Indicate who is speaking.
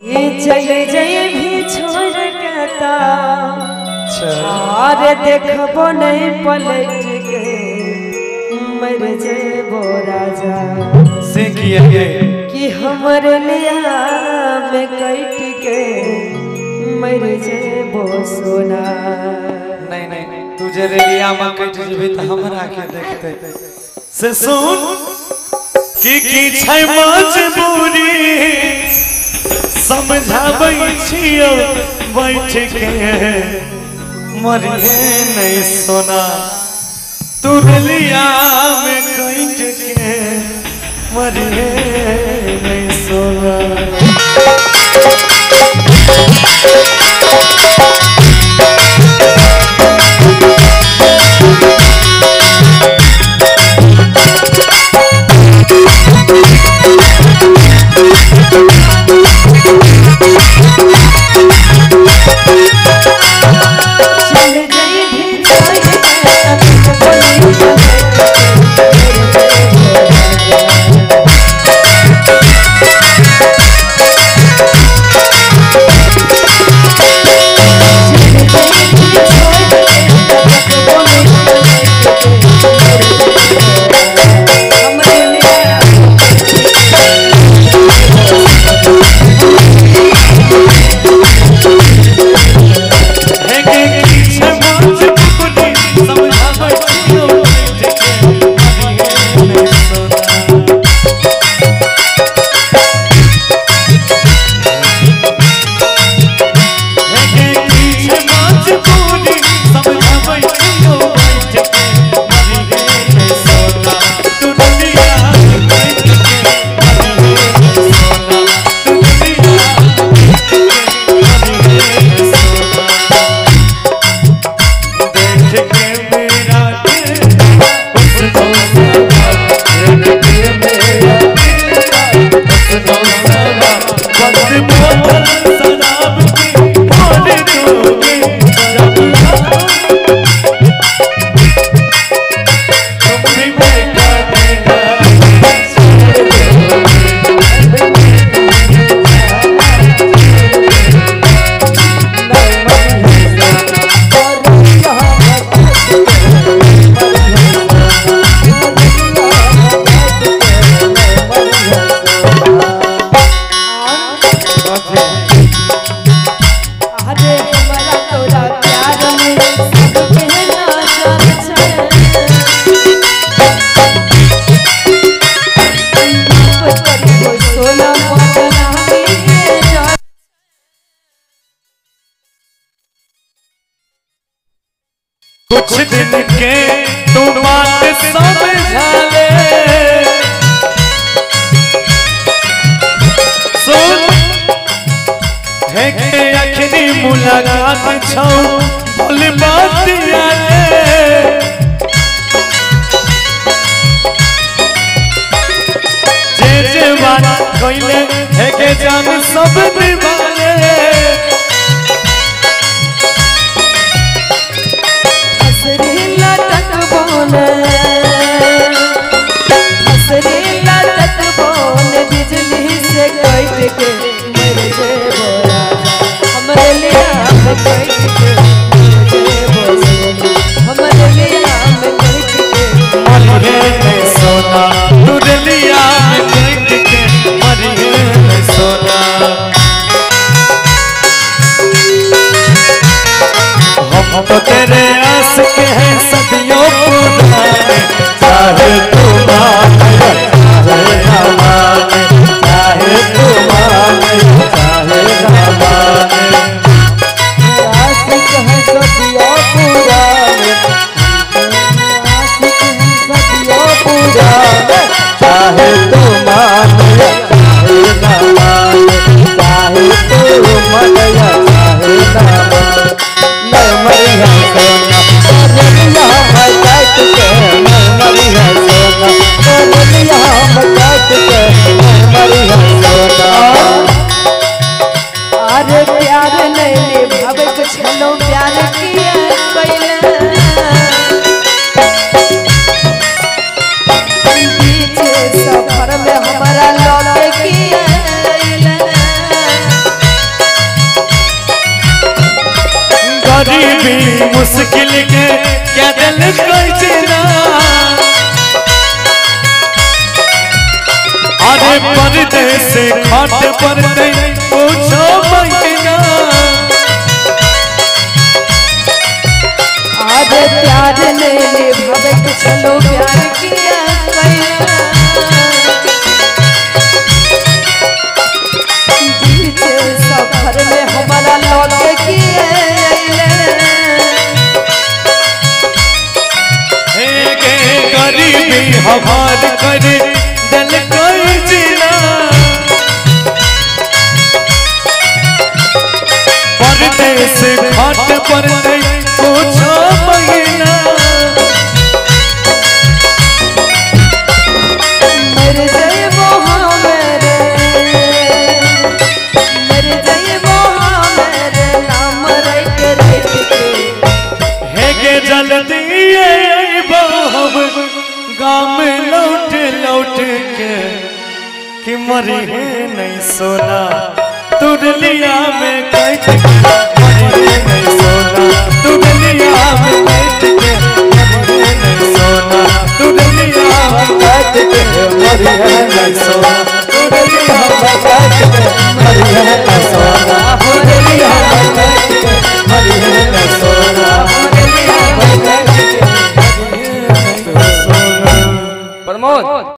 Speaker 1: ये चले जाए भी छोड़ कहता अरे देखबो नहीं पलट के मर जेबो राजा
Speaker 2: से किए
Speaker 1: कि हमरे लिया में कट के मर जेबो सोना।
Speaker 2: नहीं नहीं तुझे रे लिया में कट जेबे त हमरा के देखते से सुन की छै मजबूरी समझाबै छियो बैठ के मरिए नहीं सोना तुरलिया में कट के मरिए नहीं सोना। कुछ दिन के तू बात समझा ले सुन है के आखिरी मुलाकात छौ बोल बात याले जे बात कइले है के जान सब निभाले
Speaker 1: बिजली से कट के मर जेबो राजा हमरे लिया में कट के मर जेबो सोना हमरे लिया में कट के
Speaker 2: मरिए नहीं सोना तुरलिया में कट के मरिए नहीं सोना। हम तो तेरे आस के हैं सदियों पुराने चाहे तू मान चाहे ना मान चाहे तू मान गरीबी मुश्किल के क्या दिल कैचना अरे पर्दे से खाट पर्दे पूछो महीना
Speaker 1: आज प्यार ने निभावे के चलो प्यार किया सफर में हमारा लौटे किए
Speaker 2: गरीबी हमार करे दिल कोई जीना पर्दे से खाट पर्दे पूछो महीना
Speaker 1: मेरे जय मोहा मेरे नाम रट के
Speaker 2: है के जल्दी हम गाँव में लौट लौट के कि मरी है नहीं सोना तुरलिया में कैठ के मरी है नहीं